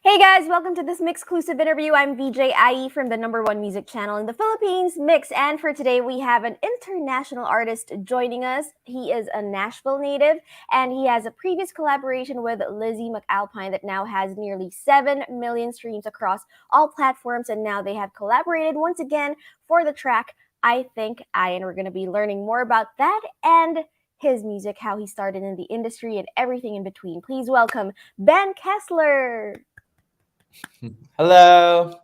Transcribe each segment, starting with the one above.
Hey guys, welcome to this MYXclusive interview. I'm VJ IE from the #1 music channel in the Philippines, Mix, and for today we have an international artist joining us. He is a Nashville native, and he has a previous collaboration with Lizzie McAlpine that now has nearly 7 million streams across all platforms, and now they have collaborated once again for the track I Think I, and we're going to be learning more about that and his music, how he started in the industry, and everything in between. Please welcome Ben Kessler. Hello.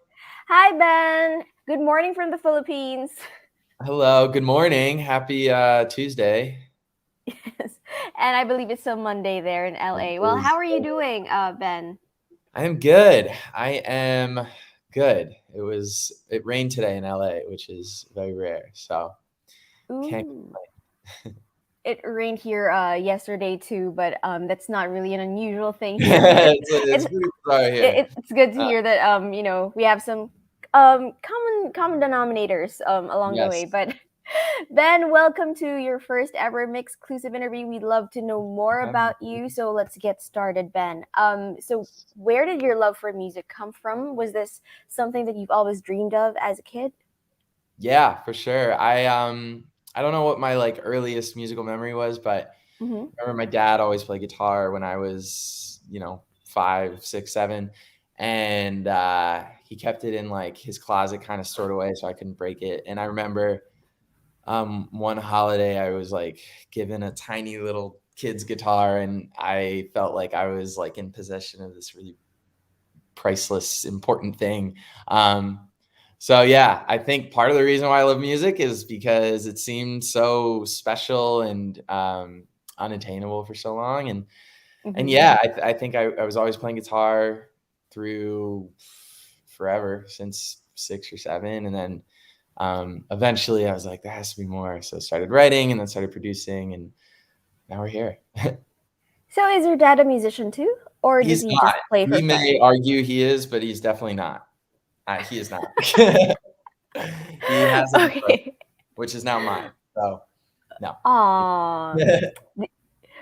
Hi, Ben. Good morning from the Philippines. Hello. Good morning. Happy Tuesday. Yes. And I believe it's still Monday there in LA. Well, how are you doing, Ben? I am good. I am good. It rained today in LA, which is very rare. So can't complain. It rained here yesterday too, but that's not really an unusual thing here. it's good to hear that we have some common denominators along the way. But Ben, welcome to your first ever MYXclusive interview. We'd love to know more about you, so let's get started, Ben. So where did your love for music come from? Was this something that you've always dreamed of as a kid? Yeah, for sure. I don't know what my earliest musical memory was, but I remember my dad always played guitar when I was, 5, 6, 7, and he kept it in his closet kind of stored away so I couldn't break it. And I remember one holiday I was given a tiny little kid's guitar, and I felt like I was in possession of this really priceless, important thing. So yeah, I think part of the reason why I love music is because it seemed so special and unattainable for so long. And yeah, I think I was always playing guitar through forever, since 6 or 7. And then eventually I was like, there has to be more. So I started writing and then started producing, and now we're here. So is your dad a musician too? Or does he just play for fun? He may argue he is, but he's definitely not. He is not. He has a book, which is now mine. So no. Aww.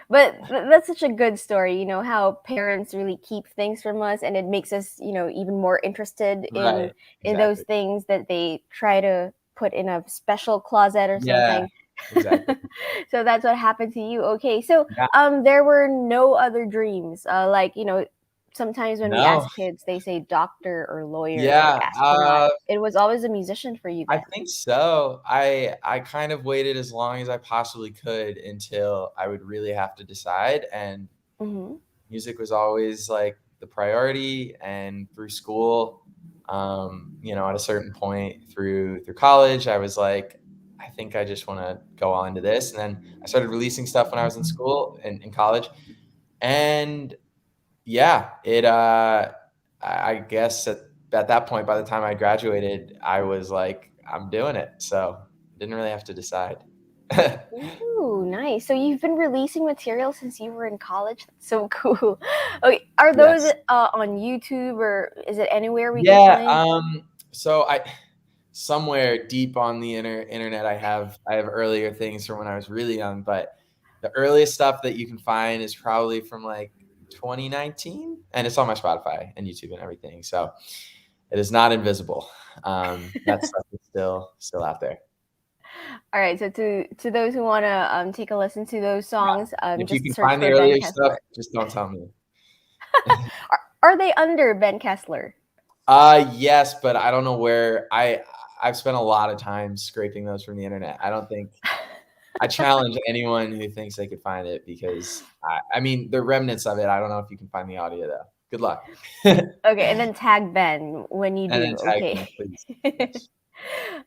But that's such a good story, how parents really keep things from us, and it makes us, even more interested in those things that they try to put in a special closet or something. Exactly. So that's what happened to you. Okay, so there were no other dreams, sometimes when we ask kids, they say doctor or lawyer or astronaut. It was always a musician for you then. I think so. I kind of waited as long as I possibly could until I would really have to decide. And music was always the priority. And through school, at a certain point through college, I was like, I think I just want to go all into this. And then I started releasing stuff when I was in school and in college. And yeah, I guess at that point, by the time I graduated, I was like, I'm doing it. So didn't really have to decide. Ooh, nice. So you've been releasing material since you were in college? That's so cool. Okay, are those on YouTube, or is it anywhere we can find? So somewhere deep on the internet, I have earlier things from when I was really young, but the earliest stuff that you can find is probably from 2019, and it's on my Spotify and YouTube and everything. So it is not invisible. That stuff is still out there. All right. So to those who want to take a listen to those songs, if just you can search find for the Ben earlier Kessler. stuff, just don't tell me. Are they under Ben Kessler? Yes, but I don't know where. I've spent a lot of time scraping those from the internet. I don't think I challenge anyone who thinks they could find it because I mean, the remnants of it. I don't know if you can find the audio though. Good luck. And Okay, and then tag Ben when you then do. tag Okay. me, please. Yes.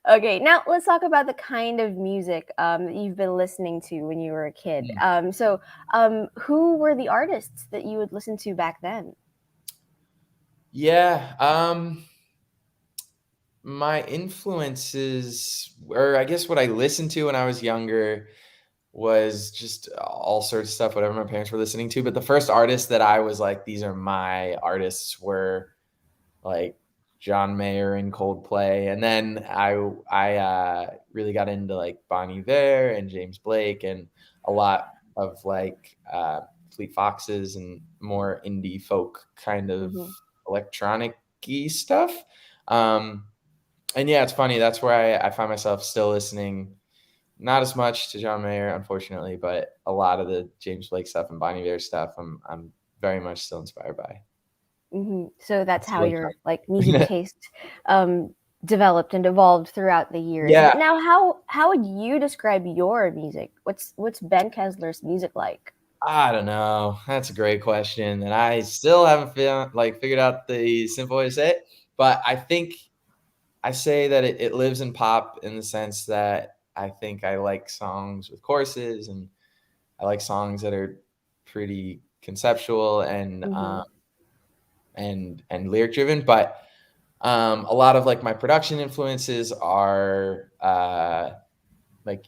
Okay, now let's talk about the kind of music that you've been listening to when you were a kid. Mm. Who were the artists that you would listen to back then? Yeah. My influences, or I guess what I listened to when I was younger, was just all sorts of stuff, whatever my parents were listening to. But the first artists that I was like, these are my artists, were like John Mayer and Coldplay, and then I really got into like Bon Iver and James Blake and a lot of like Fleet Foxes and more indie folk kind of Hmm. electronic-y stuff. Um, and yeah, it's funny. That's where I find myself still listening. Not as much to John Mayer, unfortunately, but a lot of the James Blake stuff and Bon Iver stuff, I'm very much still inspired by. So that's It's how your like music electronic. taste um, developed and evolved throughout the years. Yeah, Now, how would you describe your music? What's Ben Kessler's music like? I don't know. That's a great question, and I still haven't figured out the simple way to say it. But I think I say that it lives in pop in the sense that I think I like songs with choruses, and I like songs that are pretty conceptual Hmm. and lyric driven. But a lot of like my production influences are like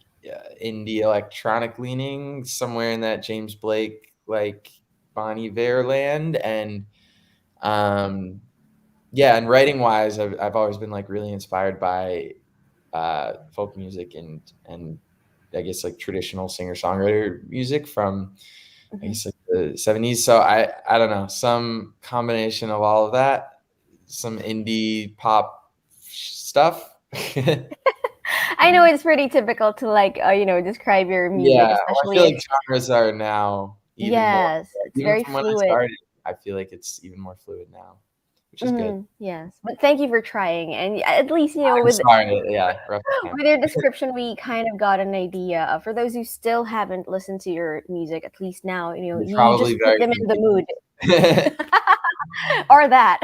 indie electronic leaning, somewhere in that James Blake like Bonnie Iver land. And um yeah, and writing wise, I've always been like really inspired by folk music and I guess like traditional singer songwriter music from I Hmm. guess like the 70s. So I don't know, some combination of all of that, some indie pop stuff. I know it's pretty typical to like describe your music, Yeah, well, I especially feel if like genres are now even more, yes, it's even very from when I fluid. started, I feel like it's even more fluid now, which is good. Yes, but thank you for trying, and at least I'm with sorry, yeah, rough attempt. with your description, we kind of got an idea. For those who still haven't listened to your music, at least now You're you probably just put very them in the mood, confused. or that.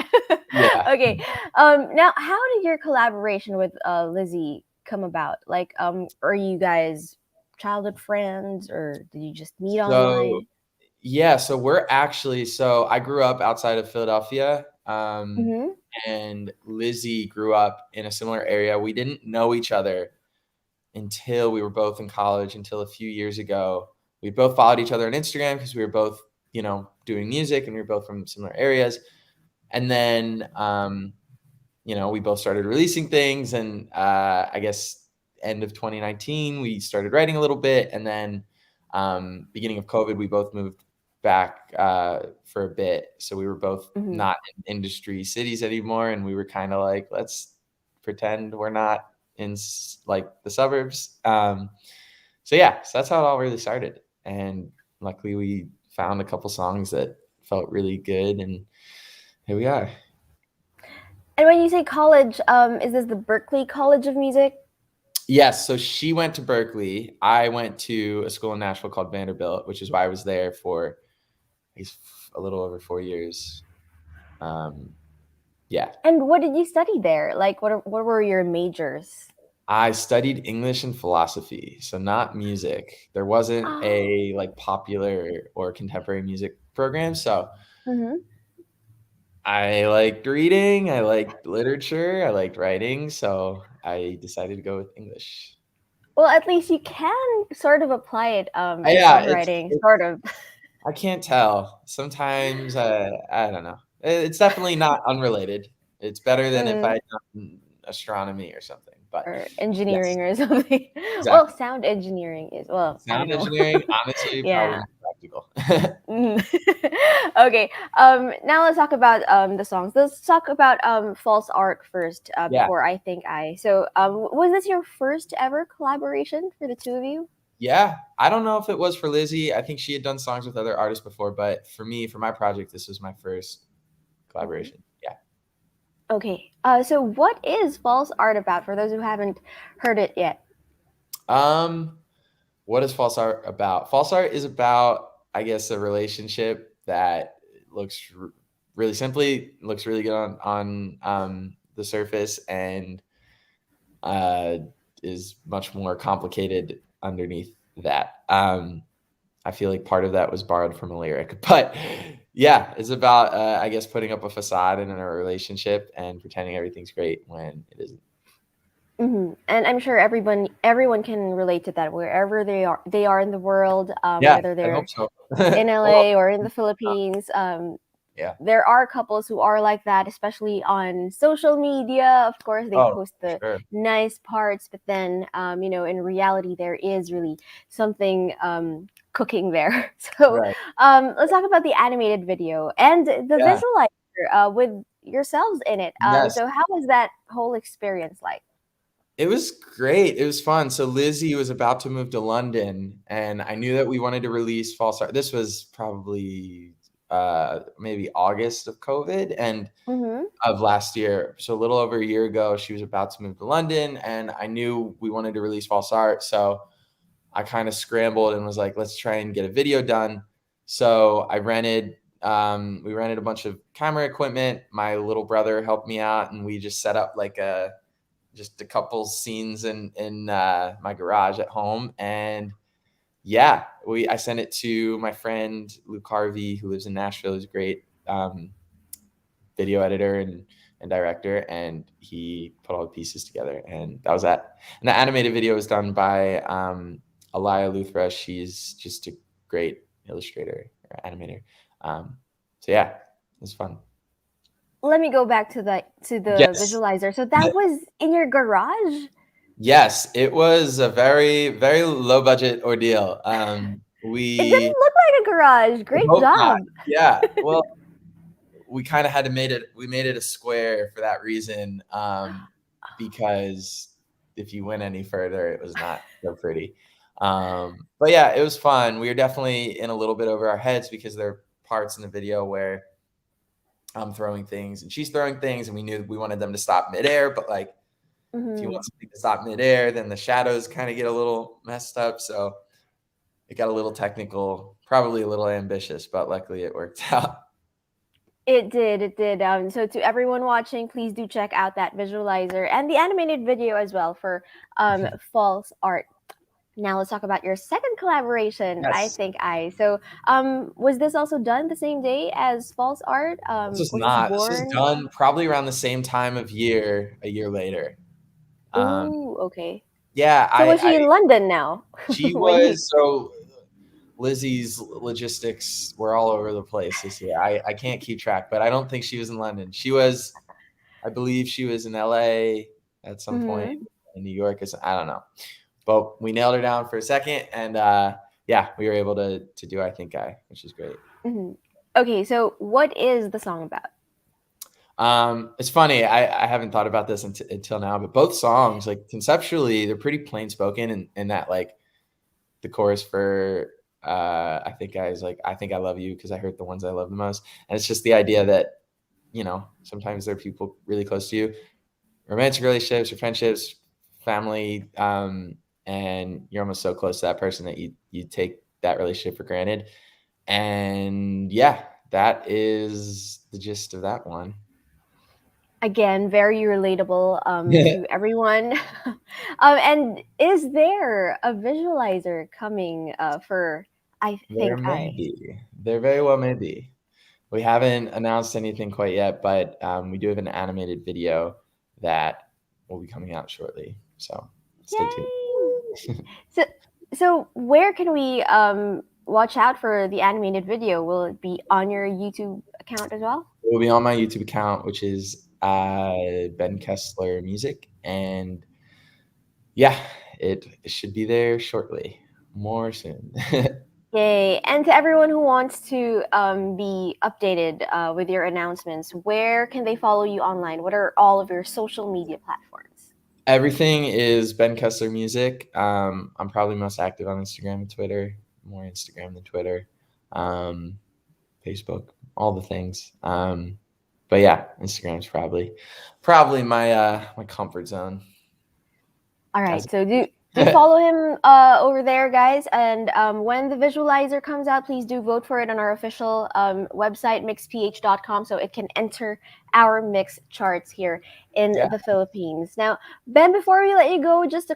Yeah. Okay. Now, how did your collaboration with Lizzie come about? Like, are you guys childhood friends, or did you just meet So, online? yeah, so we're actually so I grew up outside of Philadelphia, Mm-hmm. and Lizzie grew up in a similar area. We didn't know each other until we were both in college, until a few years ago. We both followed each other on Instagram because we were both, doing music and we were both from similar areas. And then, we both started releasing things. And I guess end of 2019, we started writing a little bit. And then beginning of COVID, we both moved back for a bit. So we were both Mm-hmm. not in industry cities anymore. And we were kind of like, let's pretend we're not in like the suburbs. So yeah, so that's how it all really started. And luckily we found a couple songs that felt really good, and here we are. And when you say college, is this the Berkeley College of Music? Yes, so she went to Berkeley. I went to a school in Nashville called Vanderbilt, which is why I was there for I guess a little over 4 years. Um, yeah, And what did you study there? Like, what were your majors? I studied English and philosophy, so not music. There wasn't Oh. a like popular or contemporary music program, so Mm-hmm. I liked reading, I liked literature, I liked writing, so I decided to go with English. Well, at least you can sort of apply it in Yeah, songwriting, sort of. I can't tell. Sometimes I don't know. It's definitely not unrelated. It's better than if I Mm. had done astronomy or something. But Or yes, engineering or something. Well, exactly. sound engineering is, well, I don't Sound know. engineering, honestly, probably Yeah. more practical. Mhm. Okay. Now let's talk about the songs. Let's talk about False Art first. Yeah. Before I think I. So, was this your first ever collaboration for the two of you? Yeah. I don't know if it was for Lizzie. I think she had done songs with other artists before, but for me, for my project, this was my first collaboration. Yeah. Okay. So what is False Art about for those who haven't heard it yet? What is false art about? False art is about, I guess, a relationship that looks really simply looks really good on the surface and uh, is much more complicated underneath that. I feel like part of that was borrowed from a lyric, but yeah, it's about I guess putting up a facade in a relationship and pretending everything's great when it isn't. And I'm sure everyone can relate to that wherever they are in the world, Yeah, whether I hope they're so. in Well, LA or in the Philippines. yeah. There are couples who are like that, especially on social media. Of course, they Oh, post the sure. nice parts, but then, in reality, there is really something cooking there. So, Right. let's talk about the animated video and the Yeah. visualizer with yourselves in it. Yes. So, how was that whole experience like? It was great. It was fun. So Lizzie was about to move to London, and I knew that we wanted to release False Art. This was probably maybe August of COVID and Mm-hmm. of last year. So a little over a year ago, she was about to move to London, and I knew we wanted to release False Art. So I kind of scrambled and was like, let's try and get a video done. So we rented a bunch of camera equipment. My little brother helped me out, and we just set up like just a couple scenes in my garage at home. And yeah, I sent it to my friend Luke Harvey, who lives in Nashville. He's a great video editor and director, and he put all the pieces together, and that was that. And the animated video was done by Alaya Luthra. She's just a great illustrator or animator. So yeah, it was fun. Let me go back to the Yes. visualizer. So that was in your garage? Yes, it was a very, very low budget ordeal. It didn't We look like a garage. I Great hope not. job. Yeah. Well, we kind of had to we made it a square for that reason, because if you went any further, it was not so pretty. But yeah, it was fun. We were definitely in a little bit over our heads because there are parts in the video where I'm throwing things and she's throwing things, and we knew we wanted them to stop midair, but like if you Hmm. want something to stop midair, then the shadows kind of get a little messed up. So it got a little technical, probably a little ambitious, but luckily it worked out. It did. It did. So to everyone watching, please do check out that visualizer and the animated video as well for False Art. Now let's talk about your second collaboration. I Yes. think was this also done the same day as False Art? This was Was this not. This was born? done probably around the same time of year, a year later. Um, Ooh, okay. yeah, So was she in London now? she when you was so Lizzie's logistics were all over the place this year. I can't keep track, but I don't think she was in London. I believe she was in LA at some point, Mhm. in New York. I don't know, but we nailed her down for a second, and yeah, we were able to do I Think I, which is great. Mhm. Okay, so what is the song about? It's funny. I haven't thought about this until now, but both songs, like conceptually, they're pretty plain spoken, and that like the chorus for I Think I is like I think I love you because I hurt the ones I love the most, and it's just the idea that sometimes there are people really close to you, romantic relationships or friendships, family, and you're almost so close to that person that you take that relationship for granted, and yeah, that is the gist of that one. Again, very relatable to everyone. And is there a visualizer coming for I There Think may I? be. There very well may be. We haven't announced anything quite yet, but we do have an animated video that will be coming out shortly. So stay tuned. Yay! So, so where can we watch out for the animated video? Will it be on your YouTube account as well? It will be on my YouTube account, which is Ben Kessler Music, and yeah, it should be there shortly. More soon. Yay. And to everyone who wants to be updated with your announcements, where can they follow you online? What are all of your social media platforms? Everything is Ben Kessler Music. I'm probably most active on Instagram and Twitter. More Instagram than Twitter. Facebook, all the things. But yeah, Instagram's probably my comfort zone. All As right, so do follow him over there, guys. And when the visualizer comes out, please do vote for it on our official website, mixph.com, so it can enter our mix charts here in Yeah. the Philippines. Now, Ben, before we let you go, just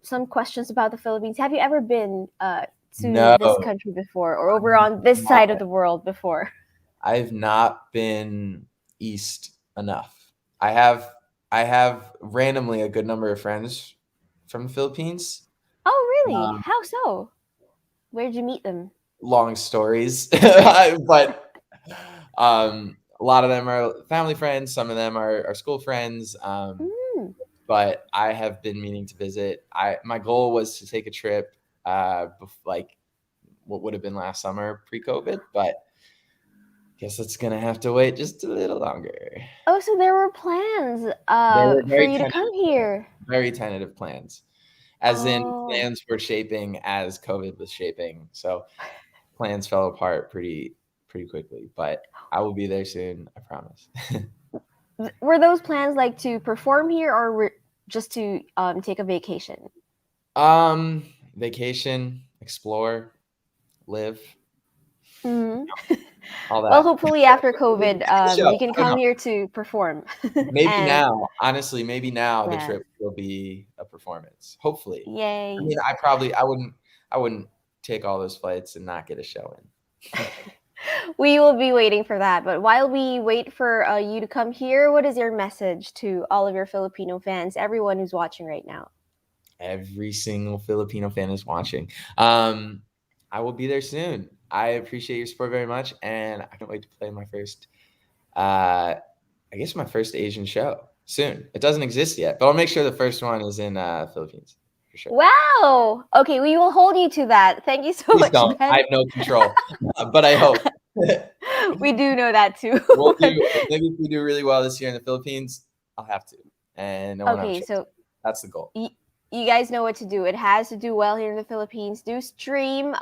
some questions about the Philippines. Have you ever been to No, this country before, or over on this side of the world before? I've not been east enough. I have randomly a good number of friends from the Philippines. Oh, really? Um, How so? Where'd you meet them? Long stories, but a lot of them are family friends. Some of them are school friends. Mm. But I have been meaning to visit. My goal was to take a trip, like what would have been last summer pre-COVID, but guess it's gonna have to wait just a little longer. Oh, so there were plans They were for you to come here. very tentative plans, as in Oh, plans were shaping as COVID was shaping. So plans fell apart pretty quickly, but I will be there soon. I promise. were those plans like to perform here, or were just to take a vacation? um, Vacation, explore, live, Hmm. all Well, that. hopefully after Take COVID, a show. you can I don't come know. here to perform. Maybe And now, honestly, maybe now the yes, trip will be a performance. Hopefully. I yay. mean, I wouldn't take all those flights and not get a show in. We will be waiting for that. But while we wait for you to come here, what is your message to all of your Filipino fans, everyone who's watching right now? Every single Filipino fan is watching. I will be there soon. I appreciate your support very much, and I can't wait to play my first, I guess my first Asian show soon. It doesn't exist yet, but I'll make sure the first one is in Philippines for sure. Wow. Okay, we will hold you to that. Thank you so Please much, don't. I Ben. have no control, but I hope. We do know that too. We'll But, do. Maybe if we do really well this year in the Philippines, I'll have to, and no one have a okay, choice. so That's the goal. you guys know what to do. It has to do well here in the Philippines. Do stream.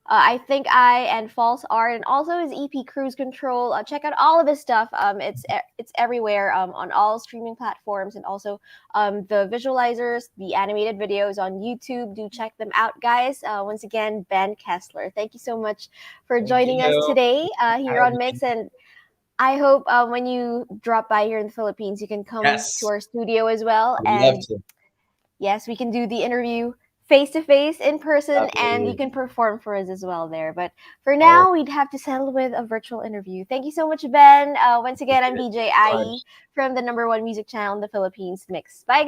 I think I and False Art and also his EP Cruise Control. Check out all of his stuff. It's everywhere on all streaming platforms, and also the visualizers, the animated videos on YouTube. Do check them out, guys. Once again, Ben Kessler. Thank you so much for Thank joining us you. today here I on Mix, and I hope when you drop by here in the Philippines, you can come to Yes, our studio as well, I would love and to. yes, we can do the interview face to face in person, and you Absolutely. can perform for us as well there. But for Oh, now, we'd have to settle with a virtual interview. Thank you so much, Ben. Once again, I'm appreciate it. DJ Thank you so IE much. from the number one music channel in the Philippines, Mix. Bye, guys.